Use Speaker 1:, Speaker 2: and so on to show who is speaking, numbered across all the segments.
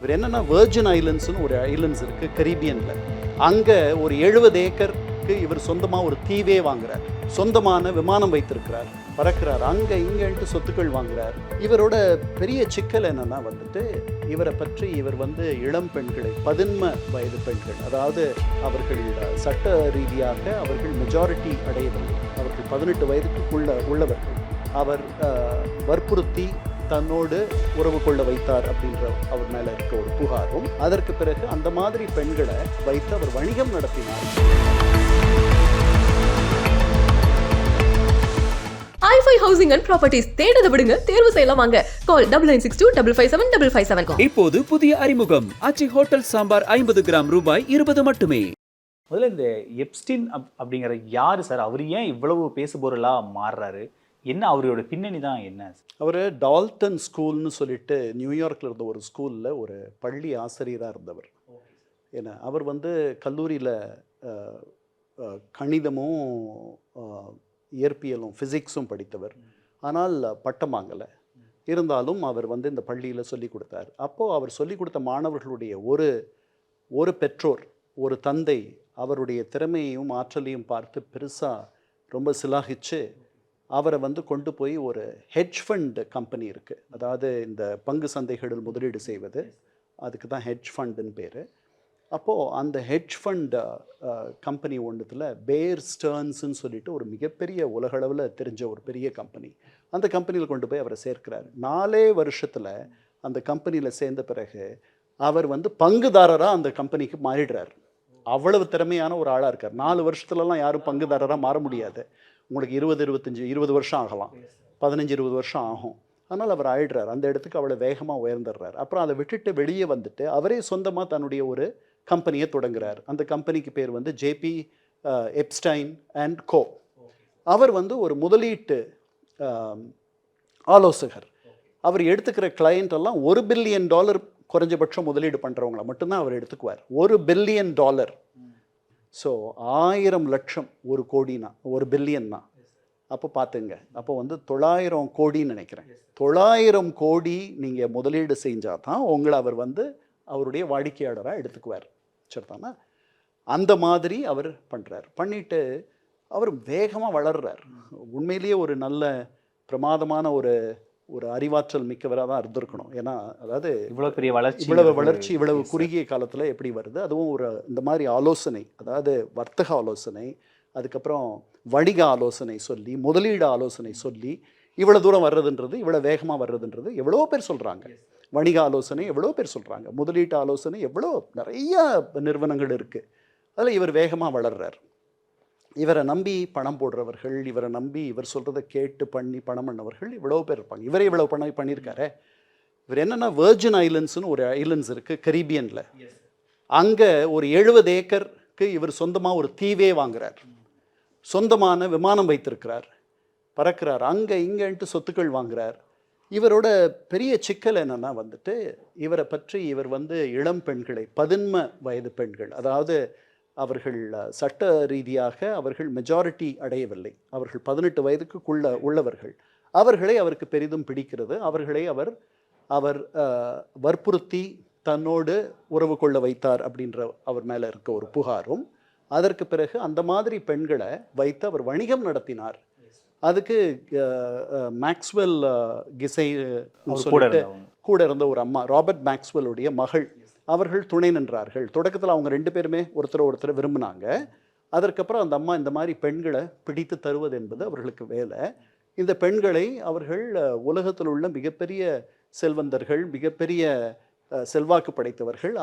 Speaker 1: இவர் என்னன்னா வெர்ஜின் ஐலண்ட்ஸ்னு ஒரு ஐலண்ட்ஸ் இருக்கு கரீபியன்ல. அங்கே ஒரு 70 ஏக்கருக்கு இவர் சொந்தமாக ஒரு தீவே வாங்குறார். சொந்தமான விமானம் வைத்திருக்கிறார், பறக்கிறார், அங்கே இங்கேன்ட்டு சொத்துக்கள் வாங்குறார். இவரோட பெரிய சிக்கல் என்னன்னா இவரை பற்றி இவர் இளம் பெண்களை 11 வயது பெண்கள், அதாவது அவர்கள் சட்ட ரீதியாக அவர்கள் மெஜாரிட்டி அடையவில்லை, அவர்கள் 18 வயதுக்குள்ள உள்ளவர்கள், அவர் வற்புறுத்தி தன்னோடு உறவு கொள்ள வைத்தார் அப்படின்ற அவர் மேலே இருக்க ஒரு புகாரும், அதற்கு பிறகு அந்த மாதிரி பெண்களை வைத்து அவர் வணிகம் நடத்தினார்.
Speaker 2: i5 ஹவுசிங் அண்ட் ப்ராப்பர்ட்டிஸ் தேடுத விடுங்க, தேர்வு செய்யலாம் வாங்க. கால் 9962557557.
Speaker 3: இப்போது புதிய அறிமுகம் ஆச்சி ஹோட்டல் சாம்பார் 50 கிராம் ரூபாய் 20 மட்டுமே.
Speaker 4: முதல்ல இந்த எப்ஸ்டீன் அப்படிங்கிற யாரு சார்? அவர் ஏன் இவ்வளவு பேசுபொருளா மாறுறாரு? என்ன அவரோட பின்னணி தான் என்ன?
Speaker 1: அவர் டால்டன் ஸ்கூல்னு சொல்லிட்டு நியூயார்க்கில் இருந்த ஒரு ஸ்கூலில் ஒரு பள்ளி ஆசிரியராக இருந்தவர். ஏன்னா அவர் கல்லூரியில் கணிதமும் இயற்பியலும் ஃபிசிக்ஸும் படித்தவர். ஆனால் பட்டம் வாங்கலை. இருந்தாலும் அவர் இந்த பள்ளியில் சொல்லி கொடுத்தார். அப்போது அவர் சொல்லி கொடுத்த மாணவர்களுடைய ஒரு பெற்றோர், ஒரு தந்தை அவருடைய திறமையையும் ஆற்றலையும் பார்த்து பெருசாக ரொம்ப சிலாகிச்சு அவரை கொண்டு போய் ஒரு ஹெட்ஜ் ஃபண்ட் கம்பெனி இருக்குது, அதாவது இந்த பங்கு சந்தைகளில் முதலீடு செய்வது, அதுக்கு தான் ஹெட்ஜ் ஃபண்டுன்னு பேர். அப்போது அந்த ஹெட்ஜ் ஃபண்ட் கம்பெனி ஒன்றுத்தில் பேர் ஸ்டர்ன்ஸ்ன்னு சொல்லிட்டு ஒரு மிகப்பெரிய உலகளவில் தெரிஞ்ச ஒரு பெரிய கம்பெனி, அந்த கம்பெனியில் கொண்டு போய் அவரை சேர்க்கிறார். 4 வருஷத்தில் அந்த கம்பெனியில் சேர்ந்த பிறகு அவர் பங்குதாரராக அந்த கம்பெனிக்கு மாறிடுறார். அவ்வளவு திறமையான ஒரு ஆளாக இருக்கார். 4 வருஷத்துலலாம் யாரும் பங்குதாரராக மாற முடியாது. உங்களுக்கு 20 வருஷம் ஆகலாம், 15-20 வருஷம் ஆகும். அதனால் அவர் ஆயிடுறார். அந்த இடத்துக்கு அவ்வளோ வேகமாக உயர்ந்துடுறார். அப்புறம் அதை விட்டுட்டு வெளியே அவரே சொந்தமாக தன்னுடைய ஒரு கம்பெனியை தொடங்குறார். அந்த கம்பெனிக்கு பேர் ஜேபி எப்ஸ்டைன் அண்ட் கோ. அவர் ஒரு முதலீட்டு ஆலோசகர். அவர் எடுத்துக்கிற கிளையண்ட் எல்லாம் $1 பில்லியன் குறைஞ்சபட்சம் முதலீடு பண்ணுறவங்கள மட்டும்தான் அவர் எடுத்துக்குவார். $1 பில்லியன். ஸோ 1000 லட்சம் ஒரு கோடினா, $1 பில்லியன்னா அப்போ பார்த்துங்க. அப்போ 900 கோடின்னு நினைக்கிறேன். 900 கோடி நீங்கள் முதலீடு செஞ்சால் தான் உங்களை அவர் அவருடைய வாடிக்கையாளராக எடுத்துக்குவார். சரிதானா? அந்த மாதிரி அவர் பண்ணுறார். பண்ணிவிட்டு அவர் வேகமாக வளர்றார். உண்மையிலேயே ஒரு நல்ல பிரமாதமான ஒரு அறிவாற்றல் மிக்கவராக தான் இருந்திருக்கணும். ஏன்னா அதாவது இவ்வளவு பெரிய வளர்ச்சி இவ்வளவு குறுகிய காலத்தில் எப்படி வருது? அதுவும் இந்த மாதிரி ஆலோசனை, அதாவது வர்த்தக ஆலோசனை, அதுக்கப்புறம் வணிக ஆலோசனை சொல்லி, முதலீடு ஆலோசனை சொல்லி இவ்வளோ தூரம் வர்றதுன்றது, இவ்வளோ வேகமாக வர்றதுன்றது எவ்வளோ பேர் சொல்கிறாங்க. வணிக ஆலோசனை எவ்வளோ பேர் சொல்கிறாங்க, முதலீட்டு ஆலோசனை எவ்வளோ நிறைய நிறுவனங்கள் இருக்குது. அதில் இவர் வேகமாக வளர்றார். இவரை நம்பி பணம் போடுறவர்கள், இவரை நம்பி இவர் சொல்கிறத கேட்டு பணம் பண்ணவர்கள் இவ்வளோ பேர் இருப்பாங்க. இவரே இவ்வளோ பணம் பண்ணியிருக்காரு. இவர் என்னென்னா வெர்ஜின் ஐலண்ட்ஸ்னு ஒரு ஐலண்ட்ஸ் இருக்குது கரீபியனில். அங்கே ஒரு 70 ஏக்கருக்கு இவர் சொந்தமாக ஒரு தீவே வாங்குறார். சொந்தமான விமானம் வைத்திருக்கிறார், பறக்கிறார், அங்கே இங்கேன்ட்டு சொத்துக்கள் வாங்குறார். இவரோட பெரிய சிக்கல் என்னென்னா இவரை பற்றி இவர் இளம் பெண்களை 11 வயது பெண்கள், அதாவது அவர்கள் சட்ட ரீதியாக அவர்கள் மெஜாரிட்டி அடையவில்லை, அவர்கள் 18 வயதுக்குள்ள உள்ளவர்கள், அவர்களை அவருக்கு பெரிதும் பிடிக்கிறது. அவர்களை அவர் வற்புறுத்தி தன்னோடு உறவு கொள்ள வைத்தார் அப்படின்ற அவர் மேலே இருக்க ஒரு புகாரும், அதற்கு பிறகு அந்த மாதிரி பெண்களை வைத்து அவர் வணிகம் நடத்தினார். அதுக்கு மேக்ஸ்வெல் கிசை சொல்லிட்டு கூட இருந்த ஒரு அம்மா, ராபர்ட் மேக்ஸ்வெல்லுடைய மகள், அவர்கள் துணை நின்றார்கள். தொடக்கத்தில் அவங்க 2 பேருமே ஒருத்தர் விரும்பினாங்க. அதற்கப்புறம் அந்த அம்மா இந்த மாதிரி பெண்களை பிடித்து தருவது என்பது அவர்களுக்கு வேலை. இந்த பெண்களை அவர்கள் உலகத்தில் உள்ள மிகப்பெரிய செல்வந்தர்கள், மிகப்பெரிய செல்வாக்கு படைத்தவர்கள்,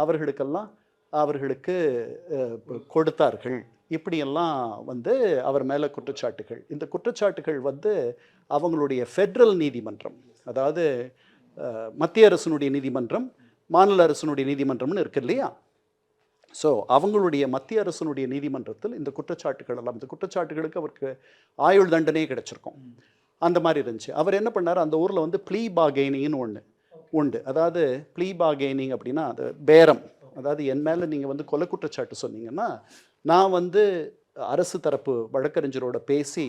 Speaker 1: அவர்களுக்கு கொடுத்தார்கள். இப்படியெல்லாம் அவர் மேலே குற்றச்சாட்டுகள். இந்த குற்றச்சாட்டுகள் அவங்களுடைய ஃபெட்ரல் நீதிமன்றம், அதாவது மத்திய அரசினுடைய நீதிமன்றம், மாநில அரசினுடைய நீதிமன்றம்னு இருக்கு இல்லையா? ஸோ அவங்களுடைய மத்திய அரசினுடைய நீதிமன்றத்தில் இந்த குற்றச்சாட்டுகள் எல்லாம், இந்த குற்றச்சாட்டுகளுக்கு அவருக்கு ஆயுள் தண்டனையே கிடைச்சிருக்கும். அந்த மாதிரி இருந்துச்சு. அவர் என்ன பண்ணார், அந்த ஊரில் ப்ளீ பார்கெனிங்னு ஒன்று உண்டு. அதாவது ப்ளீ பார்கெனிங் அப்படின்னா அது பேரம். அதாவது என் மேலே நீங்கள் கொலை குற்றச்சாட்டு சொன்னீங்கன்னா, நான் அரசு தரப்பு வழக்கறிஞரோட பேசி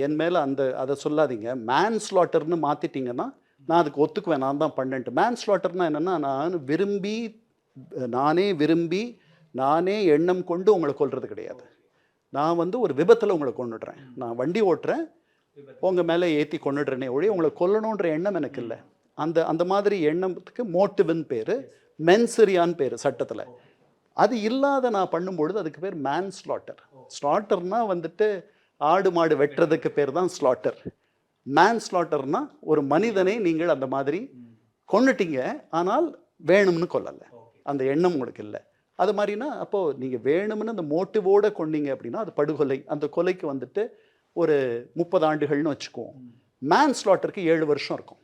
Speaker 1: என் மேலே அதை சொல்லாதீங்க, மேன்ஸ்லாட்டர்னு மாற்றிட்டிங்கன்னா நான் அதுக்கு ஒத்துக்குவேன், நான் தான் பண்ணேன்ட்டு. மேன்ஸ்லாட்டர்னா என்னென்னா, நானே விரும்பி நானே எண்ணம் கொண்டு உங்களை கொல்றது கிடையாது. நான் வந்து ஒரு விபத்தில் உங்களை கொன்னுடுறேன், நான் வண்டி ஓட்டுறேன், உங்கள் மேலே ஏற்றி கொண்டுடுறேனே ஒழிய உங்களை கொல்லணுன்ற எண்ணம் எனக்கு இல்லை. அந்த மாதிரி எண்ணத்துக்கு மோட்டிவ்னு பேர், மென்சரியான்னு பேர் சட்டத்தில். அது இல்லாத நான் பண்ணும்பொழுது அதுக்கு பேர் மேன்ஸ்லாட்டர். ஸ்லாட்டர்னால் வந்துட்டு ஆடு மாடு வெட்டுறதுக்கு பேர் தான் ஸ்லாட்டர். மேன்ஸ்லாட்டர்னா ஒரு மனிதனை நீங்கள் அந்த மாதிரி கொன்னுட்டீங்க, ஆனால் வேணும்னு கொல்லலை, அந்த எண்ணம் உங்களுக்கு இல்லை. அது மாதிரினா அப்போது நீங்கள் வேணும்னு அந்த மோட்டிவோடு கொண்டீங்க அப்படின்னா அது படுகொலை. அந்த கொலைக்கு வந்துட்டு ஒரு 30 ஆண்டுகள்னு வச்சுக்குவோம். மேன்ஸ்லாட்டருக்கு 7 வருஷம் இருக்கும்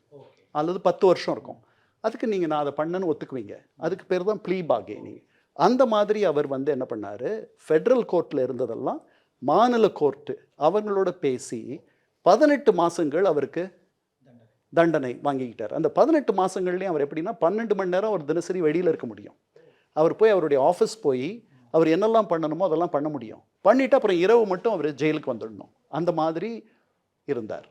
Speaker 1: அல்லது 10 வருஷம் இருக்கும். அதுக்கு நீங்கள் நான் அதை பண்ணேன்னு ஒத்துக்குவீங்க. அதுக்கு பேர் தான் ப்ளீ பார்கெனிங். அந்த மாதிரி அவர் வந்து என்ன பண்ணார், ஃபெட்ரல் கோர்ட்டில் இருந்ததெல்லாம் மாநில கோர்ட்டு அவங்களோட பேசி 18 மாதங்கள் அவருக்கு தண்டனை வாங்கிக்கிட்டார். அந்த 18 மாதங்கள்லேயும் அவர் எப்படின்னா 12 மணி நேரம் அவர் தினசரி வெளியில் இருக்க முடியும். அவர் போய் அவருடைய ஆஃபீஸ் போய் அவர் என்னெல்லாம் பண்ணணுமோ அதெல்லாம் பண்ண முடியும். பண்ணிவிட்டு அப்புறம் இரவு மட்டும் அவர் ஜெயிலுக்கு வந்துடணும். அந்த மாதிரி இருந்தார்.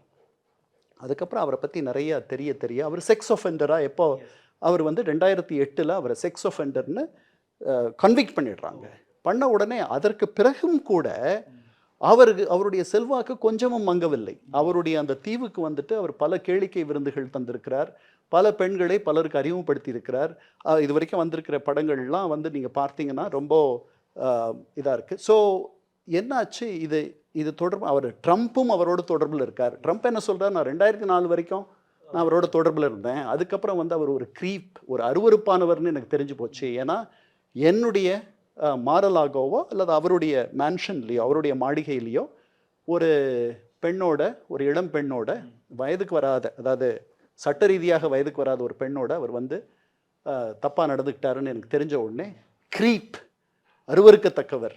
Speaker 1: அதுக்கப்புறம் அவரை பற்றி நிறைய தெரிய அவர் செக்ஸ் ஒஃபெண்டராக எப்போ அவர் வந்து 2008 அவரை செக்ஸ் ஒஃபெண்டர்னு கன்விக்ட் பண்ணிடுறாங்க. பண்ண உடனே அதற்கு பிறகும் கூட அவருடைய செல்வாக்கு கொஞ்சமும் மங்கவில்லை. அவருடைய அந்த தீவுக்கு வந்துட்டு அவர் பல கேளிக்கை விருந்துகள் தந்திருக்கிறார், பல பெண்களை பலருக்கு அறிமுகப்படுத்தி இருக்கிறார். இது வரைக்கும் வந்திருக்கிற படங்கள்லாம் வந்து நீங்கள் பார்த்தீங்கன்னா ரொம்ப இதாக இருக்குது. ஸோ என்னாச்சு, இது தொடர்பு அவர் ட்ரம்ப்பும் அவரோட தொடர்பில் இருக்கார். ட்ரம்ப் என்ன சொல்கிறார், நான் 2004 வரைக்கும் நான் அவரோட தொடர்பில் இருந்தேன், அதுக்கப்புறம் வந்து அவர் ஒரு க்ரீப், ஒரு அருவருப்பானவர்னு எனக்கு தெரிஞ்சு போச்சு. ஏன்னா என்னுடைய மாரலாகோவோ அல்லது அவருடைய மேன்ஷன்லேயோ அவருடைய மாளிகையிலையோ ஒரு பெண்ணோட, ஒரு இளம் பெண்ணோட, வயதுக்கு வராத, அதாவது சட்ட ரீதியாக வயதுக்கு வராத ஒரு பெண்ணோட அவர் வந்து தப்பாக நடந்துக்கிட்டாருன்னு எனக்கு தெரிஞ்ச உடனே க்ரீப், அருவருக்கத்தக்கவர்,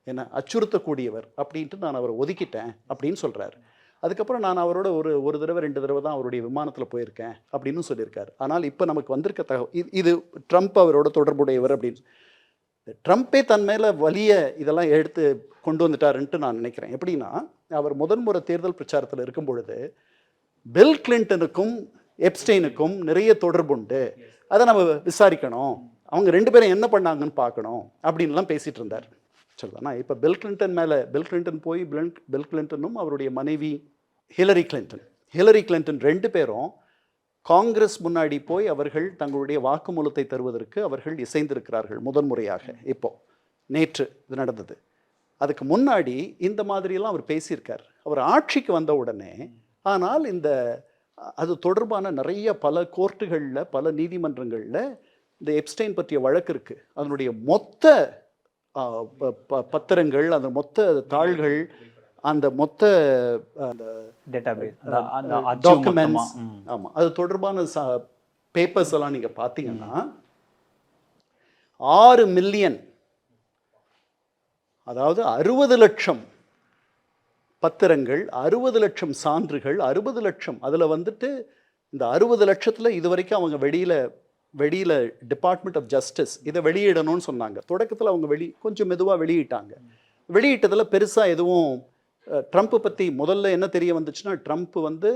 Speaker 1: என்ன அச்சுறுத்தக்கூடியவர் அப்படின்ட்டு நான் அவரை ஒதுக்கிட்டேன் அப்படின்னு சொல்கிறார். அதுக்கப்புறம் நான் அவரோட ஒரு தடவை 2 தடவை தான் அவருடைய விமானத்தில் போயிருக்கேன் அப்படின்னு சொல்லியிருக்கார். ஆனால் இப்போ நமக்கு வந்திருக்க இது ட்ரம்ப் அவரோட தொடர்புடையவர் அப்படின்னு. ட்ரம்ப்பே தன் மேலே வலிய இதெல்லாம் எடுத்து கொண்டு வந்துட்டாருன்ட்டு நான் நினைக்கிறேன். எப்படின்னா, அவர் முதன்முறை தேர்தல் பிரச்சாரத்தில் இருக்கும் பொழுது பில் கிளின்டனுக்கும் எப்ஸ்டெயினுக்கும் நிறைய தொடர்பு உண்டு, அதை நம்ம விசாரிக்கணும், அவங்க 2 பேரும் என்ன பண்ணாங்கன்னு பார்க்கணும் அப்படின்லாம் பேசிகிட்டு இருந்தார். சொல்லுவானா இப்போ பில் கிளின்டன் போய் பில் கிளின்டனும் அவருடைய மனைவி ஹிலரி கிளின்டன் 2 பேரும் காங்கிரஸ் முன்னாடி போய் அவர்கள் தங்களுடைய வாக்குமூலத்தை தருவதற்கு அவர்கள் இசைந்திருக்கிறார்கள் முதன்முறையாக. நேற்று இது நடந்தது. அதுக்கு முன்னாடி இந்த மாதிரியெல்லாம் அவர் பேசியிருக்கார் அவர் ஆட்சிக்கு வந்த உடனே. ஆனால் அது தொடர்பான நிறைய பல கோர்ட்டுகளில், பல நீதிமன்றங்களில் இந்த எப்ஸ்டைன் பற்றிய வழக்கு இருக்குது. அதனுடைய மொத்த பத்திரங்கள், அந்த மொத்த தாள்கள், அந்த மொத்த டாக்குமெண்ட்ஸ், ஆமாம், அது தொடர்பான பேப்பர்ஸ் எல்லாம் நீங்கள் பார்த்தீங்கன்னா 6 மில்லியன், அதாவது 60 லட்சம் பத்திரங்கள், 60 லட்சம் சான்றுகள், 60 லட்சம். அதில் வந்துட்டு இந்த 60 லட்சத்தில் இது வரைக்கும் அவங்க வெளியில் டிபார்ட்மெண்ட் ஆஃப் ஜஸ்டிஸ் இதை வெளியிடணும்னு சொன்னாங்க. தொடக்கத்தில் அவங்க கொஞ்சம் மெதுவாக வெளியிட்டாங்க. வெளியிட்டதில் பெருசாக எதுவும் ட்ரம்ப்பை பற்றி முதல்ல என்ன தெரிய வந்துச்சுன்னா, ட்ரம்ப் வந்து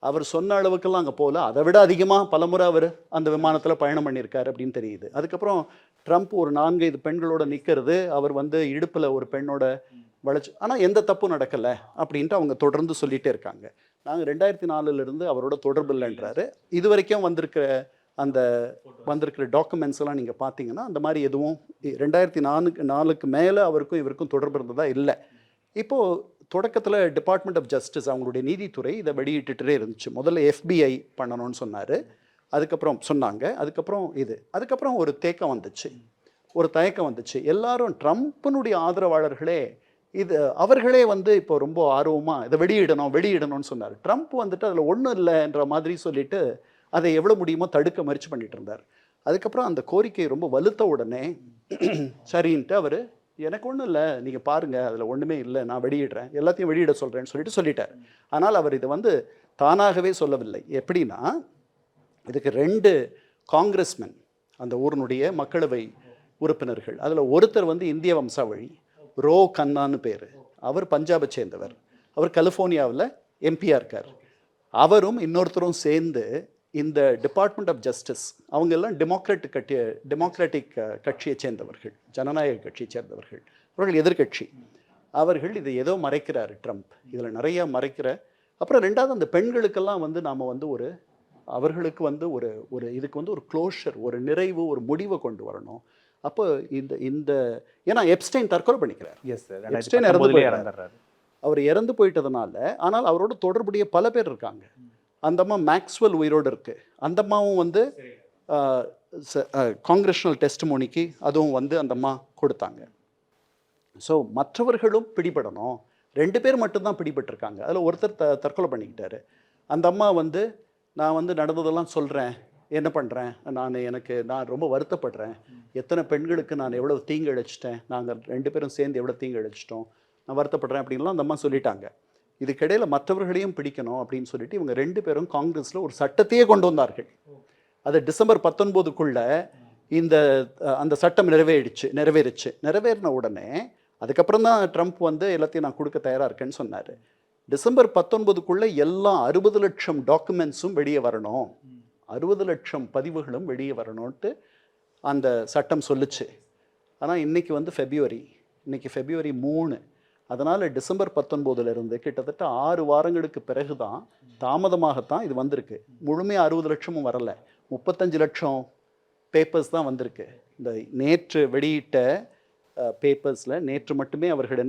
Speaker 1: அவர் சொன்ன அளவுக்கெல்லாம் அங்கே போகல, அதை விட அதிகமாக பலமுறை அவர் அந்த விமானத்தில் பயணம் பண்ணியிருக்காரு அப்படின்னு தெரியுது. அதுக்கப்புறம் ட்ரம்ப் ஒரு 4-5 பெண்களோட நிற்கிறது, அவர் வந்து இடுப்பில் ஒரு பெண்ணோட வளைச்சு, ஆனால் எந்த தப்பும் நடக்கலை அப்படின்ட்டு அவங்க தொடர்ந்து சொல்லிகிட்டே இருக்காங்க. நாங்கள் 2004 அவரோட தொடர்பு இல்லைன்றாரு. இது வரைக்கும் வந்திருக்கிற டாக்குமெண்ட்ஸ் எல்லாம் நீங்கள் பார்த்தீங்கன்னா அந்த மாதிரி எதுவும் 2004 மேலே அவருக்கும் இவருக்கும் தொடர்பு இருந்ததா இல்லை. இப்போது தொடக்கத்தில் டிபார்ட்மெண்ட் ஆஃப் ஜஸ்டிஸ், அவங்களுடைய நீதித்துறை இதை வெளியிட்டுட்டே இருந்துச்சு. முதல்ல FBI பண்ணணும்னு சொன்னார், அதுக்கப்புறம் சொன்னாங்க, அதுக்கப்புறம் ஒரு தயக்கம் வந்துச்சு. எல்லாரும் ட்ரம்ப்பினுடைய ஆதரவாளர்களே அவர்களே வந்து இப்போ ரொம்ப ஆர்வமாக இதை வெளியிடணும்னு சொன்னார். ட்ரம்ப் வந்துட்டு அதில் ஒன்றும் இல்லைன்ற மாதிரி சொல்லிட்டு அதை எவ்வளோ முடியுமோ தடுக்க முயற்சி பண்ணிட்டு இருந்தார். அதுக்கப்புறம் அந்த கோரிக்கை ரொம்ப வலுத்த உடனே சரின்ட்டு அவர், எனக்கு ஒன்றும் இல்லை, நீங்கள் பாருங்கள், அதில் ஒன்றுமே இல்லை, நான் வெளியிடுறேன், எல்லாத்தையும் வெளியிட சொல்கிறேன்னு சொல்லிட்டார். ஆனால் அவர் இதை வந்து தானாகவே சொல்லவில்லை. எப்படின்னா, இதுக்கு 2 காங்கிரஸ்மென், அந்த ஊரினுடைய மக்களவை உறுப்பினர்கள், அதில் ஒருத்தர் வந்து இந்திய வம்சாவழி, ரோ கன்னான்னு பேர், அவர் பஞ்சாபை சேர்ந்தவர், அவர் கலிஃபோர்னியாவில் MP இருக்கார். அவரும் இன்னொருத்தரும் சேர்ந்து இந்த டிபார்ட்மெண்ட் ஆஃப் ஜஸ்டிஸ் அவங்க எல்லாம் டெமோக்ராட்டிக் கட்சியை சேர்ந்தவர்கள், ஜனநாயக கட்சியை சேர்ந்தவர்கள், அவர்கள் எதிர்க்கட்சி. அவர்கள் இதை ஏதோ மறைக்கிறார் ட்ரம்ப், இதில் நிறையா மறைக்கிற. அப்புறம் ரெண்டாவது அந்த பெண்களுக்கெல்லாம் வந்து நாம் வந்து அவர்களுக்கு வந்து ஒரு இதுக்கு வந்து ஒரு க்ளோஷர், ஒரு நிறைவு, ஒரு முடிவை கொண்டு வரணும். அப்போ இந்த ஏன்னா எப்ஸ்டைன் தற்கொலை பண்ணிக்கிறார். எப்ஸ்டைன் அவர் இறந்து போயிட்டதுனால, ஆனால் அவரோட தொடர்புடைய பல பேர் இருக்காங்க. அந்த அம்மா மேக்ஸ்வெல் உயிரோடு இருக்கு. அந்த அம்மாவும் வந்து காங்கிரஷனல் டெஸ்டிமோனிக்கு அதுவும் வந்து அந்த அம்மா கொடுத்தாங்க. ஸோ மற்றவர்களும் பிடிபடணும். 2 பேர் மட்டும்தான் பிடிபட்டிருக்காங்க. அதில் ஒருத்தர் தற்கொலை பண்ணிக்கிட்டாரு. அந்த அம்மா வந்து நான் வந்து நடந்ததெல்லாம் சொல்கிறேன், என்ன பண்ணுறேன், நான் ரொம்ப வருத்தப்படுறேன், எத்தனை பெண்களுக்கு நான் எவ்வளோ தீங்கு இழைச்சிட்டேன், நாங்கள் 2 பேரும் சேர்ந்து எவ்வளோ தீங்கு இழைச்சிட்டோம், நான் வருத்தப்படுறேன் அப்படின்லாம் அந்த அம்மா சொல்லிட்டாங்க. இதுக்கிடையில் மற்றவர்களையும் பிடிக்கணும் அப்படின்னு சொல்லிட்டு இவங்க 2 பேரும் காங்கிரஸில் ஒரு சட்டத்தையே கொண்டு வந்தார்கள். அது டிசம்பர் 19க்குள்ள அந்த சட்டம் நிறைவேறின உடனே அதுக்கப்புறம் தான் ட்ரம்ப் வந்து எல்லாத்தையும் நான் கொடுக்க தயாராக இருக்கேன்னு சொன்னார். டிசம்பர் 19க்குள்ள எல்லாம் 60 லட்சம் டாக்குமெண்ட்ஸும் வெளியே வரணும், 60 லட்சம் பதிவுகளும் வெளியே வரணும்ட்டு அந்த சட்டம் சொல்லுச்சு. ஆனால் இன்னைக்கு வந்து ஃபெப்ரவரி 3. அதனால் டிசம்பர் 19லேருந்து கிட்டத்தட்ட 6 வாரங்களுக்கு பிறகு தான், தாமதமாகத்தான் இது வந்திருக்கு. முழுமையாக 60 லட்சமும் வரலை, 35 லட்சம் பேப்பர்ஸ் தான் வந்திருக்கு. இந்த நேற்று வெளியிட்ட பேப்பர்ஸில் நேற்று மட்டுமே அவர்கள்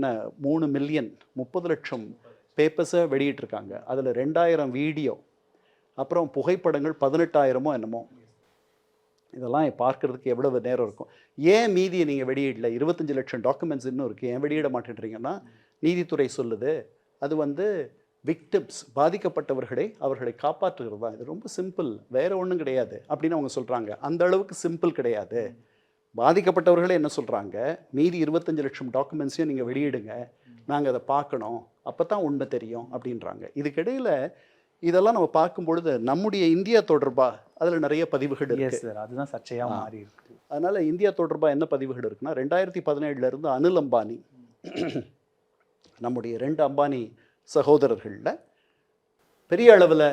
Speaker 1: 3 மில்லியன் 30 லட்சம் பேப்பர்ஸை வெளியிட்டிருக்காங்க. அதில் 2000 வீடியோ, அப்புறம் புகைப்படங்கள் 18,000மோ என்னமோ. இதெல்லாம் பார்க்குறதுக்கு எவ்வளவு நேரம் இருக்கும். ஏன் மீதியை நீங்கள் வெளியிடல? 25 லட்சம் டாக்குமெண்ட்ஸ் இன்னும் இருக்குது, ஏன் வெளியிட மாட்டேன்றீங்கன்னா நீதித்துறை சொல்லுது அது வந்து விக்டிம்ஸ், அவர்களை காப்பாற்றுகிறது தான். இது ரொம்ப சிம்பிள், வேற ஒன்றும் கிடையாது அப்படின்னு அவங்க சொல்கிறாங்க. அந்த அளவுக்கு சிம்பிள் கிடையாது. பாதிக்கப்பட்டவர்களே என்ன சொல்கிறாங்க, மீதி 25 லட்சம் டாக்குமெண்ட்ஸையும் நீங்கள் வெளியிடுங்க, நாங்கள் அதை பார்க்கணும், அப்போ தான் உண்மை தெரியும் அப்படின்றாங்க. இதுக்கிடையில் இதெல்லாம் நம்ம பார்க்கும்பொழுது நம்முடைய இந்தியா தொடர்பாக அதில் நிறைய பதிவுகள் இருக்குது.
Speaker 4: அதுதான் சர்ச்சையாக மாறி இருக்கு.
Speaker 1: அதனால் இந்தியா தொடர்பாக என்ன பதிவுகள் இருக்குன்னா, 2017 அனில் அம்பானி, நம்முடைய 2 அம்பானி சகோதரர்களில் பெரிய அளவில்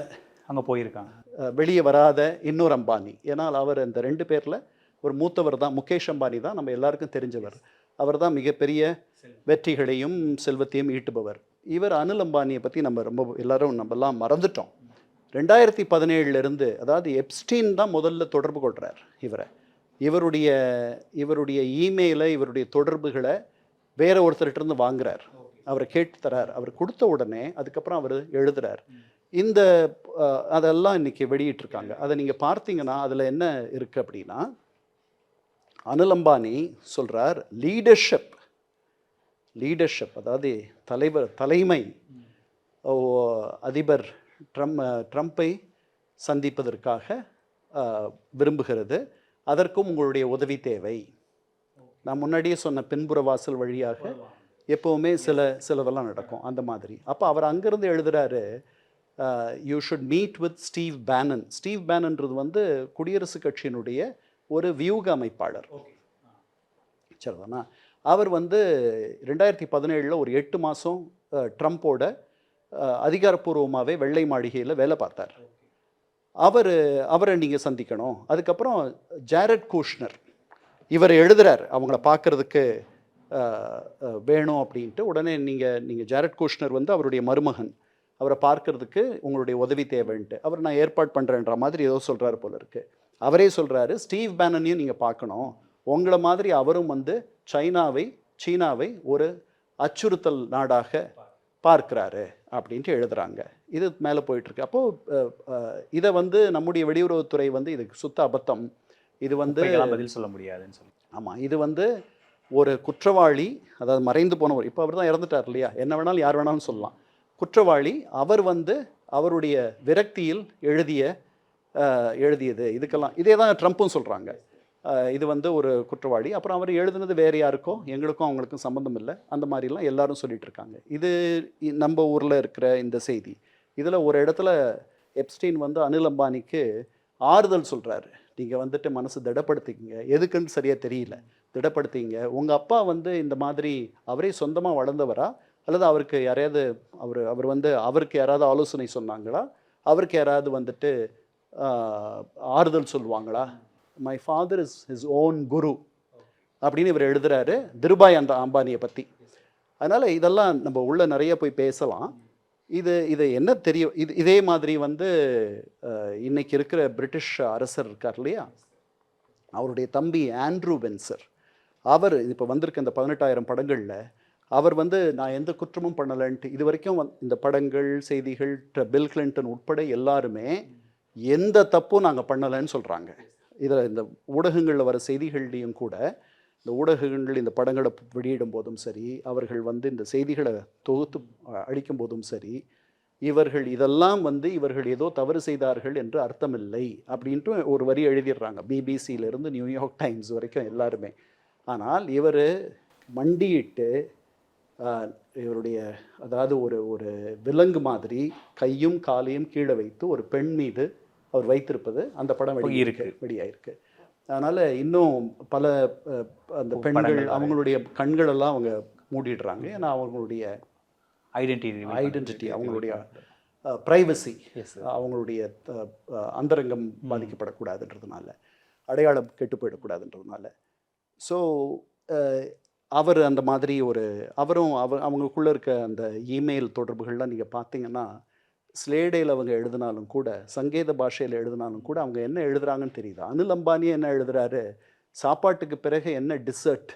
Speaker 4: அங்கே போயிருக்காங்க.
Speaker 1: வெளியே வராத இன்னொரு அம்பானி, ஏன்னால் அவர் இந்த 2 பேரில் ஒரு மூத்தவர் தான், முகேஷ் அம்பானி தான் நம்ம எல்லாருக்கும் தெரிஞ்சவர். அவர் தான் மிகப்பெரிய வெற்றிகளையும் செல்வத்தையும் ஈட்டுபவர். இவர் அனில் அம்பானியை பற்றி நம்மெல்லாம் மறந்துட்டோம். 2017 அதாவது எப்ஸ்டீன் தான் முதல்ல தொடர்பு கொள்கிறார் இவரை. இவருடைய இமெயிலை, இவருடைய தொடர்புகளை வேற ஒருத்தர்கிட்ட வாங்குறார், அவரை கேட்டு தரார். அவர் கொடுத்த உடனே அதுக்கப்புறம் அவர் எழுதுறார். அதெல்லாம் இன்னைக்கு வெளியிட்டிருக்காங்க. அதை நீங்கள் பார்த்தீங்கன்னா அதில் என்ன இருக்குது அப்படின்னா, அனில் அம்பானி சொல்கிறார், லீடர்ஷிப் அதாவது தலைமை அதிபர் ட்ரம்பை சந்திப்பதற்காக விரும்புகிறது, அதற்கும் உங்களுடைய உதவி தேவை. நான் முன்னாடியே சொன்ன பின்புற வாசல் வழியாக எப்போவுமே சிலதெல்லாம் நடக்கும் அந்த மாதிரி. அப்போ அவர் அங்கேருந்து எழுதுகிறாரு, you should meet with Steve பேனன்றது வந்து குடியரசுக் கட்சியினுடைய ஒரு வியூக அமைப்பாளர். சரிதானா? அவர் வந்து 2017 ஒரு 8 மாதம் ட்ரம்ப்போட அதிகாரப்பூர்வமாகவே வெள்ளை மாளிகையில் வேலை பார்த்தார். அவரை நீங்கள் சந்திக்கணும். அதுக்கப்புறம் ஜாரட் கூஷ்னர் இவர் எழுதுகிறார், அவங்கள பார்க்குறதுக்கு வேணும் அப்படின்ட்டு. உடனே நீங்கள் ஜாரட் கூஷ்னர் வந்து அவருடைய மருமகன், அவரை பார்க்கறதுக்கு உங்களுடைய உதவி தேவைன்ட்டு அவர் நான் ஏற்பாடு பண்ணுறேன்ற மாதிரி ஏதோ சொல்கிறாரு போல இருக்குது. அவரே சொல்கிறாரு, ஸ்டீவ் பேனனையும் நீங்கள் பார்க்கணும், உங்களை மாதிரி அவரும் வந்து சீனாவை ஒரு அச்சுறுத்தல் நாடாக பார்க்குறாரு அப்படின்ட்டு எழுதுகிறாங்க. இது மேலே போயிட்டுருக்கு. அப்போது இதை வந்து நம்முடைய வெளியுறவுத்துறை வந்து இதுக்கு சுத்த அபத்தம், இது வந்து
Speaker 4: பதில் சொல்ல முடியாதுன்னு சொல்லி.
Speaker 1: ஆமாம், இது வந்து ஒரு குற்றவாளி, அதாவது மறைந்து போனவர், இப்போ அவர் தான் இறந்துட்டார் இல்லையா, என்ன வேணாலும் யார் வேணாலும் சொல்லலாம், குற்றவாளி. அவர் வந்து அவருடைய விரக்தியில் எழுதியது இதுக்கெல்லாம் இதே தான் ட்ரம்ப்பும் சொல்கிறாங்க. இது வந்து ஒரு குற்றவாளி, அப்புறம் அவர் எழுதுனது வேறு யாருக்கோ, எங்களுக்கும் அவங்களுக்கும் சம்மந்தம் இல்லை, அந்த மாதிரிலாம் எல்லாரும் சொல்லிட்டு இருக்காங்க. இது நம்ம ஊரில் இருக்கிற இந்த செய்தி. இதில் ஒரு இடத்துல எப்ஸ்டீன் வந்து அனில் அம்பானிக்கு ஆறுதல் சொல்கிறாரு, நீங்கள் வந்துட்டு மனசு திடப்படுத்திக்கிங்க, எதுக்குன்னு சரியாக தெரியல, திடப்படுத்திங்க. உங்கள் அப்பா வந்து இந்த மாதிரி அவரே சொந்தமாக வளர்ந்தவரா, அல்லது அவருக்கு யாரையாவது அவருக்கு யாராவது ஆலோசனை சொன்னாங்களா, அவருக்கு யாராவது வந்துட்டு ஆறுதல் சொல்லுவாங்களா? My father is his own guru அப்படின்னு இவர் எழுதுறாரு திருபாய் அம்பானியை பற்றி. அதனால் இதெல்லாம் நம்ம உள்ள நிறைய போய் பேசலாம். இது என்ன தெரியும், இதே மாதிரி வந்து இன்னைக்கு இருக்கிற பிரிட்டிஷ் அரசர் இருக்கார் இல்லையா, அவருடைய தம்பி ஆண்ட்ரூ வென்சர், அவர் இப்போ வந்திருக்க இந்த 18,000 படங்களில் அவர் வந்து நான் எந்த குற்றமும் பண்ணலைன்ட்டு இது வரைக்கும் இந்த படங்கள் செய்திகள் பில் கிளின்டன் உட்பட எல்லாருமே எந்த தப்பும் நாங்கள் பண்ணலைன்னு சொல்கிறாங்க. இதில் இந்த ஊடகங்களில் வர செய்திகள்லேயும் கூட இந்த ஊடகங்கள் இந்த படங்களை வெளியிடும் போதும் சரி, அவர்கள் வந்து இந்த செய்திகளை தொகுத்து அளிக்கும் போதும் சரி, இவர்கள் இதெல்லாம் வந்து இவர்கள் ஏதோ தவறு செய்தார்கள் என்று அர்த்தமில்லை அப்படின்ட்டு ஒரு வரி எழுதிடுறாங்க. பிபிசியிலிருந்து நியூயார்க் டைம்ஸ் வரைக்கும் எல்லாருமே. ஆனால் இவர் மண்டியிட்டு இவருடைய அதாவது ஒரு விலங்கு மாதிரி கையும் காலையும் கீழே வைத்து ஒரு பெண் மீது அவர் வைத்திருப்பது அந்த படம் வெளியாயிருக்கு. அதனால் இன்னும் பல அந்த பெண்கள் அவங்களுடைய கண்களெல்லாம் அவங்க மூடிடுறாங்க. ஏன்னா அவங்களுடைய ஐடென்டிட்டி அவங்களுடைய ப்ரைவசி, அவங்களுடைய அந்தரங்கம் பாதிக்கப்படக்கூடாதுன்றதுனால, அடையாளம் கெட்டு போயிடக்கூடாதுன்றதுனால. ஸோ அவர் அந்த மாதிரி அவங்களுக்குள்ளே இருக்க அந்த இமெயில் தொடர்புகள்லாம் நீங்கள் பார்த்தீங்கன்னா, ஸ்லேடையில் அவங்க எழுதினாலும் கூட, சங்கேத பாஷையில் எழுதினாலும் கூட அவங்க என்ன எழுதுறாங்கன்னு தெரியுது. அனில் அம்பானியே என்ன எழுதுறாரு, சாப்பாட்டுக்கு பிறகு என்ன டிசர்ட்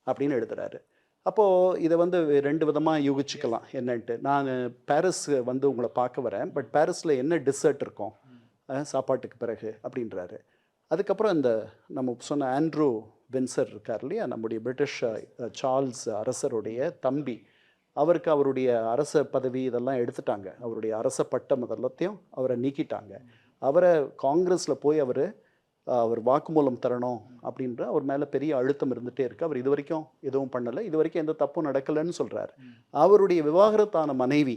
Speaker 1: அப்படின்னு எழுதுறாரு. அப்போது இதை வந்து 2 விதமாக யூகிச்சுக்கலாம் என்னன்ட்டு. நான் பாரிஸ் வந்து உங்களை பார்க்க வரேன், பட் பாரிஸில் என்ன டிசர்ட் இருக்கும் சாப்பாட்டுக்கு பிறகு அப்படின்றாரு. அதுக்கப்புறம் இந்த நம்ம சொன்ன ஆண்ட்ரூ வென்சர் இருக்கார் இல்லையா, நம்முடைய பிரிட்டிஷ் சார்ல்ஸ் அரசருடைய தம்பி, அவருக்கு அவருடைய அரச பதவி இதெல்லாம் எடுத்துட்டாங்க. அவருடைய அரச பட்டம் அதெல்லாத்தையும் அவரை நீக்கிட்டாங்க. அவரை காங்கிரஸில் போய் அவர் வாக்குமூலம் தரணும் அப்படின்ற அவர் மேலே பெரிய அழுத்தம் இருந்துகிட்டே இருக்குது. அவர் இது வரைக்கும் எதுவும் பண்ணலை, இது வரைக்கும் எந்த தப்பும் நடக்கலைன்னு சொல்கிறார். அவருடைய விவாகரத்தான மனைவி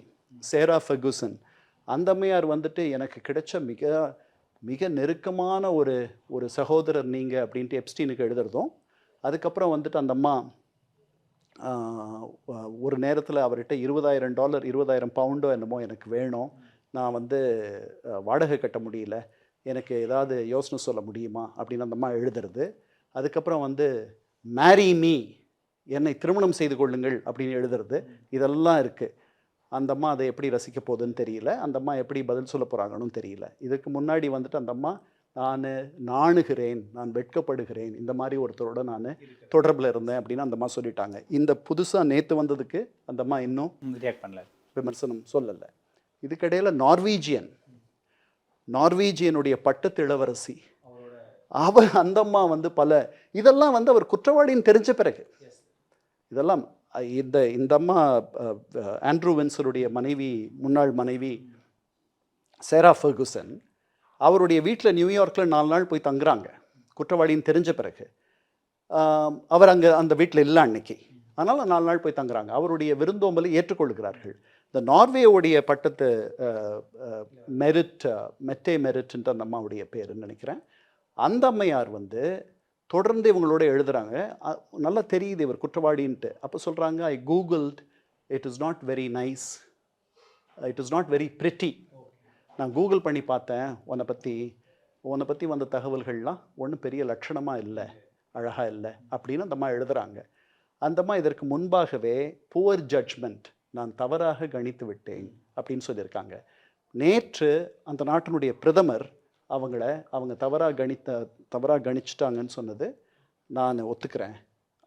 Speaker 1: சேரா ஃபெர்குசன், அந்த அம்மையார் வந்துட்டு எனக்கு கிடைச்ச மிக மிக நெருக்கமான ஒரு சகோதரர் நீங்கள் அப்படின்ட்டு எப்ஸ்டீனுக்கு எழுதுறதும், அதுக்கப்புறம் வந்துட்டு அந்த அம்மா ஒரு நேரத்தில் அவர்கிட்ட $20,000 $20,000 பவுண்டோ என்னமோ எனக்கு வேணும், நான் வந்து வாடகை கட்ட முடியல, எனக்கு ஏதாவது யோசனை சொல்ல முடியுமா அப்படின்னு அந்த அம்மா எழுதுறது. அதுக்கப்புறம் வந்து மேரி மீ, என்னை திருமணம் செய்து கொள்ளுங்கள் அப்படின்னு எழுதுறது. இதெல்லாம் இருக்குது. அந்த அம்மா அதை எப்படி ரசிக்க போகுதுன்னு தெரியல, அந்த அம்மா எப்படி பதில் சொல்ல போகிறாங்கன்னு தெரியல. இதுக்கு முன்னாடி வந்துட்டு அந்த அம்மா நான் நாணுகிறேன், நான் வெட்கப்படுகிறேன், இந்த மாதிரி ஒருத்தரோட நான் தொடர்பில் இருந்தேன் அப்படின்னு அந்த அம்மா சொல்லிட்டாங்க. இந்த புதுசாக நேற்று வந்ததுக்கு அந்த அம்மா இன்னும்
Speaker 4: ரியாக்ட் பண்ணல,
Speaker 1: விமர்சனம் சொல்லலை. இதுக்கிடையில் நார்வீஜியனுடைய பட்டத்து இளவரசி அந்த அம்மா வந்து இதெல்லாம் வந்து அவர் குற்றவாளின்னு தெரிஞ்ச பிறகு இதெல்லாம் இந்த அம்மா ஆண்ட்ரூ வென்சருடைய மனைவி, முன்னாள் மனைவி சேரா ஃபெர்குசன், அவருடைய வீட்டில் நியூயார்க்கில் 4 நாள் போய் தங்குறாங்க குற்றவாளின்னு தெரிஞ்ச பிறகு. அவர் அங்கே அந்த வீட்டில் இல்லை அன்னைக்கு, அதனால் 4 நாள் போய் தங்குறாங்க. அவருடைய விருந்தோம்பலை ஏற்றுக்கொள்கிறார்கள். இந்த நார்வேவுடைய பட்டத்து மெட்டே மெரிட்ன்ற அந்த அம்மாவுடைய பேருன்னு நினைக்கிறேன், அந்த அம்மையார் வந்து தொடர்ந்து இவங்களோட எழுதுகிறாங்க. நல்லா தெரியுது இவர் குற்றவாளின்ட்டு. அப்போ சொல்கிறாங்க, I googled, it is not very nice, it is not very pretty. நான் கூகுள் பண்ணி பார்த்தேன் உன்னை பற்றி வந்த தகவல்கள்லாம் ஒன்றும் பெரிய லட்சணமாக இல்லை, அழகாக இல்லை அப்படின்னு அந்த அம்மா எழுதுகிறாங்க. அந்த அம்மா இதற்கு முன்பாகவே புவர் ஜட்ஜ்மெண்ட், நான் தவறாக கணித்து விட்டேன் அப்படின்னு சொல்லியிருக்காங்க. நேற்று அந்த நாட்டினுடைய பிரதமர் அவங்க தவறாக கணிச்சிட்டாங்கன்னு சொன்னது நான் ஒத்துக்கிறேன்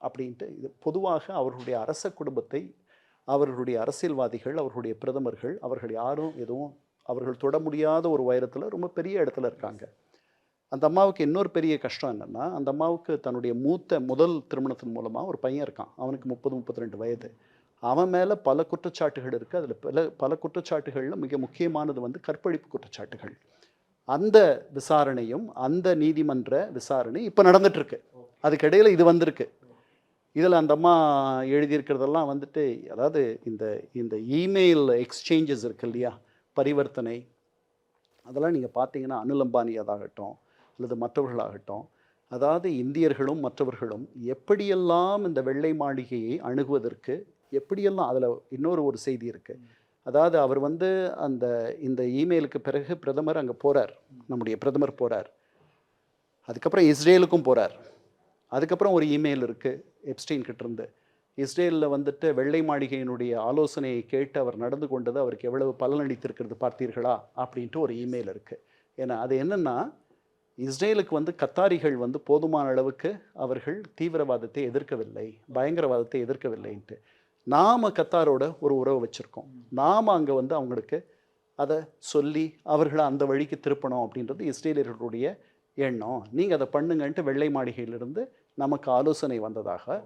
Speaker 1: அப்படின்ட்டு. இது பொதுவாக அவர்களுடைய அரச குடும்பத்தை, அவர்களுடைய அரசியல்வாதிகள், அவர்களுடைய பிரதமர்கள், அவர்கள் யாரும் எதுவும் அவர்கள் தொட முடியாத ஒரு உயரத்தில் ரொம்ப பெரிய இடத்துல இருக்காங்க. அந்த அம்மாவுக்கு இன்னொரு பெரிய கஷ்டம் என்னென்னா, அந்த அம்மாவுக்கு தன்னுடைய முதல் திருமணத்தின் மூலமாக ஒரு பையன் இருக்கான். அவனுக்கு 30-32 வயது. அவன் மேலே பல குற்றச்சாட்டுகள் இருக்குது. அதில் பல குற்றச்சாட்டுகளில் மிக முக்கியமானது வந்து கற்பழிப்பு குற்றச்சாட்டுகள். அந்த விசாரணையும் அந்த நீதிமன்ற விசாரணை இப்போ நடந்துகிட்ருக்கு. அதுக்கிடையில் இது வந்திருக்கு. இதில் அந்த அம்மா எழுதியிருக்கிறதெல்லாம் வந்துட்டு, அதாவது இந்த இமெயில் எக்ஸ்சேஞ்சஸ் இருக்கு இல்லையா, பரிவர்த்தனை, அதெல்லாம் நீங்கள் பார்த்தீங்கன்னா அனில் அம்பானி அதாகட்டும் அல்லது மற்றவர்களாகட்டும், அதாவது இந்தியர்களும் மற்றவர்களும் எப்படியெல்லாம் இந்த வெள்ளை மாளிகையை அணுகுவதற்கு எப்படியெல்லாம், அதில் இன்னொரு செய்தி இருக்குது, அதாவது அவர் வந்து இந்த இமெயிலுக்கு பிறகு பிரதமர் அங்கே போகிறார், நம்முடைய பிரதமர் போகிறார். அதுக்கப்புறம் இஸ்ரேலுக்கும் போகிறார். அதுக்கப்புறம் ஒரு இமெயில் இருக்குது எப்ஸ்டீன் கிட்டேருந்து. இஸ்ரேலில் வந்துட்டு வெள்ளை மாளிகையினுடைய ஆலோசனையை கேட்டு அவர் நடந்து கொண்டது அவருக்கு எவ்வளவு பலனளித்திருக்கிறது பார்த்தீர்களா அப்படின்ட்டு ஒரு இமெயில் இருக்குது. ஏன்னா அது என்னென்னா, இஸ்ரேலுக்கு வந்து கத்தாரிகள் வந்து போதுமான அளவுக்கு அவர்கள் தீவிரவாதத்தை எதிர்க்கவில்லை, பயங்கரவாதத்தை எதிர்க்கவில்லைன்ட்டு. நாம் கத்தாரோட ஒரு உறவு வச்சுருக்கோம். நாம் அங்கே வந்து அவங்களுக்கு அதை சொல்லி அவர்களை அந்த வழிக்கு திருப்பணும் அப்படின்றது இஸ்ரேலியர்களுடைய எண்ணம். நீங்கள் அதை பண்ணுங்கன்ட்டு வெள்ளை மாளிகையிலிருந்து நமக்கு ஆலோசனை வந்ததாக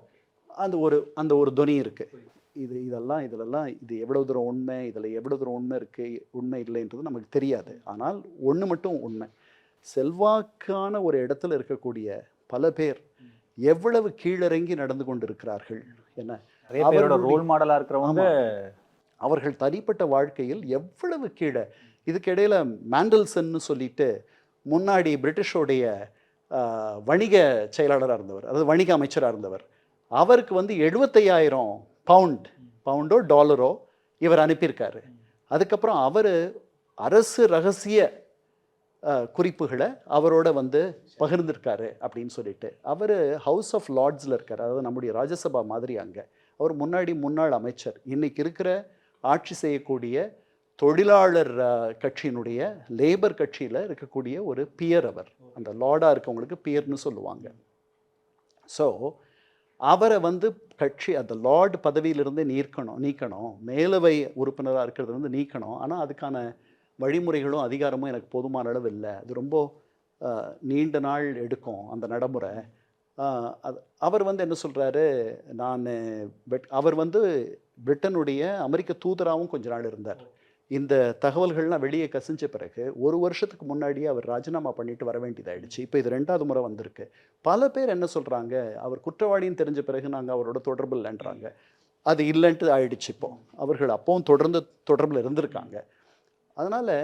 Speaker 1: அந்த ஒரு துணி இருக்குது. இதெல்லாம் இது எவ்வளோ தூரம் உண்மை, இதில் எவ்வளோ தூரம் உண்மை இருக்குது, உண்மை இல்லைன்றது நமக்கு தெரியாது. ஆனால் ஒன்று மட்டும் உண்மை, செல்வாக்கான ஒரு இடத்துல இருக்கக்கூடிய பல பேர் எவ்வளவு கீழிறங்கி நடந்து கொண்டு இருக்கிறார்கள். என்ன
Speaker 4: ரோல் மாடலாக இருக்கிறவங்க
Speaker 1: அவர்கள் தனிப்பட்ட வாழ்க்கையில் எவ்வளவு கீழே. இதுக்கிடையில் மேண்டல்சன்னு சொல்லிட்டு முன்னாடி பிரிட்டிஷோடைய வணிக செயலாளராக இருந்தவர், அதாவது வணிக அமைச்சராக இருந்தவர், அவருக்கு வந்து 75,000 பவுண்டோ டாலரோ இவர் அனுப்பியிருக்காரு. அதுக்கப்புறம் அவர் அரசு ரகசிய குறிப்புகளை அவரோட வந்து பகிர்ந்திருக்காரு அப்படின்னு சொல்லிட்டு. அவர் ஹவுஸ் ஆஃப் லார்ட்ஸில் இருக்கார், அதாவது நம்முடைய ராஜ்யசபா மாதிரி. அங்கே அவர் முன்னாள் அமைச்சர். இன்றைக்கி இருக்கிற ஆட்சி செய்யக்கூடிய தொழிலாளர் கட்சியினுடைய லேபர் கட்சியில் இருக்கக்கூடிய ஒரு பியர். அவர் அந்த லார்டாக இருக்கவங்களுக்கு பியர்னு சொல்லுவாங்க. ஸோ அவரை வந்து கட்சி அந்த லார்டு பதவியிலிருந்து நீக்கணும், மேலவை உறுப்பினராக இருக்கிறது வந்து நீக்கணும். ஆனால் அதுக்கான வழிமுறைகளும் அதிகாரமும் எனக்கு போதுமான அளவு இல்லை. அது ரொம்ப நீண்ட நாள் எடுக்கும் அந்த நடைமுறை. அவர் வந்து என்ன சொல்கிறாரு, அவர் வந்து பிரிட்டனுடைய அமெரிக்க தூதராகவும் கொஞ்ச நாள் இருந்தார். இந்த தகவல்கள்லாம் வெளியே கசிஞ்ச பிறகு 1 வருஷத்துக்கு முன்னாடியே அவர் ராஜினாமா பண்ணிட்டு வர வேண்டியதாகிடுச்சு. இப்போ இது 2வது முறை வந்திருக்கு. பல பேர் என்ன சொல்கிறாங்க, அவர் குற்றவாளின்னு தெரிஞ்ச பிறகு நாங்கள் அவரோட தொடர்பு இல்லைன்றாங்க. அது இல்லைன்ட்டு ஆயிடுச்சு. இப்போது அவர்கள் அப்பவும் தொடர்பில் இருந்திருக்காங்க. அதனால்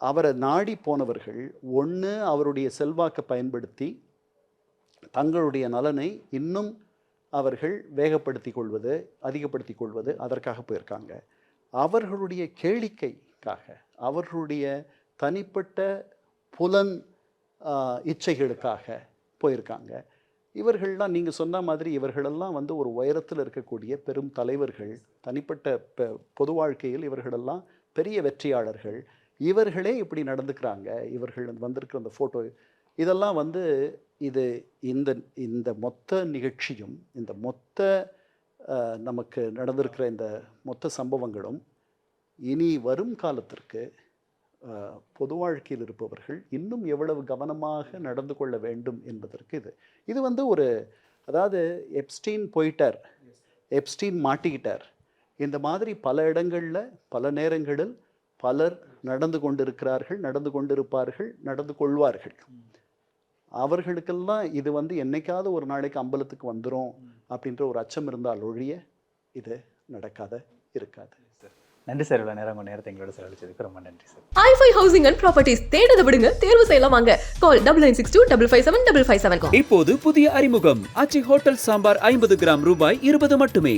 Speaker 1: அவரை நாடி போனவர்கள் ஒன்று அவருடைய செல்வாக்கை பயன்படுத்தி தங்களுடைய நலனை இன்னும் அவர்கள் வேகப்படுத்தி கொள்வது, அதிகப்படுத்தி கொள்வது, அதற்காக போயிருக்காங்க. அவர்களுடைய கேளிக்கைக்காக, அவர்களுடைய தனிப்பட்ட புலன் இச்சைகளுக்காக போயிருக்காங்க. இவர்கள்லாம் நீங்கள் சொன்ன மாதிரி இவர்களெல்லாம் வந்து ஒரு உயரத்தில் இருக்கக்கூடிய பெரும் தலைவர்கள், தனிப்பட்ட பொது வாழ்க்கையில் இவர்களெல்லாம் பெரிய வெற்றியாளர்கள். இவர்களே இப்படி நடந்துக்கிறாங்க. இவர்கள் வந்திருக்கிற அந்த ஃபோட்டோ இதெல்லாம் வந்து இந்த மொத்த நிகழ்ச்சியும், இந்த மொத்த நமக்கு நடந்திருக்கிற இந்த மொத்த சம்பவங்களும் இனி வரும் காலத்திற்கு பொது வாழ்க்கையில் இருப்பவர்கள் இன்னும் எவ்வளவு கவனமாக நடந்து கொள்ள வேண்டும் என்பதற்கு இது வந்து அதாவது எப்ஸ்டீன் போயிட்டார், எப்ஸ்டீன் மாட்டிக்கிட்டார். இந்த மாதிரி பல இடங்களில் பல நேரங்களில் பலர் நடந்து கொண்டிருக்கிறார்கள், நடந்து கொண்டிருப்பார்கள், நடந்து கொள்வார்கள். அவர்களுக்கெல்லாம் இது வந்து என்னைக்காவது ஒரு நாளைக்கு அம்பலத்துக்கு வந்துடும் அப்படின்ற ஒரு அச்சம் இருந்தால் ஒழிய இது நடக்காத இருக்காது.
Speaker 4: நன்றி சார், இவ்வளோ நேரம் நேரத்தை எங்களோட செலவழிச்சதுக்கு ரொம்ப நன்றி sir.
Speaker 2: i5 housing and properties தேடுத விடுங்க, தேர்வு செய்யலாம் வாங்க. கால் 9962557557.
Speaker 3: இப்போது புதிய அறிமுகம் ஆச்சி ஹோட்டல் சாம்பார் 50 கிராம் ரூபாய் 20 மட்டுமே.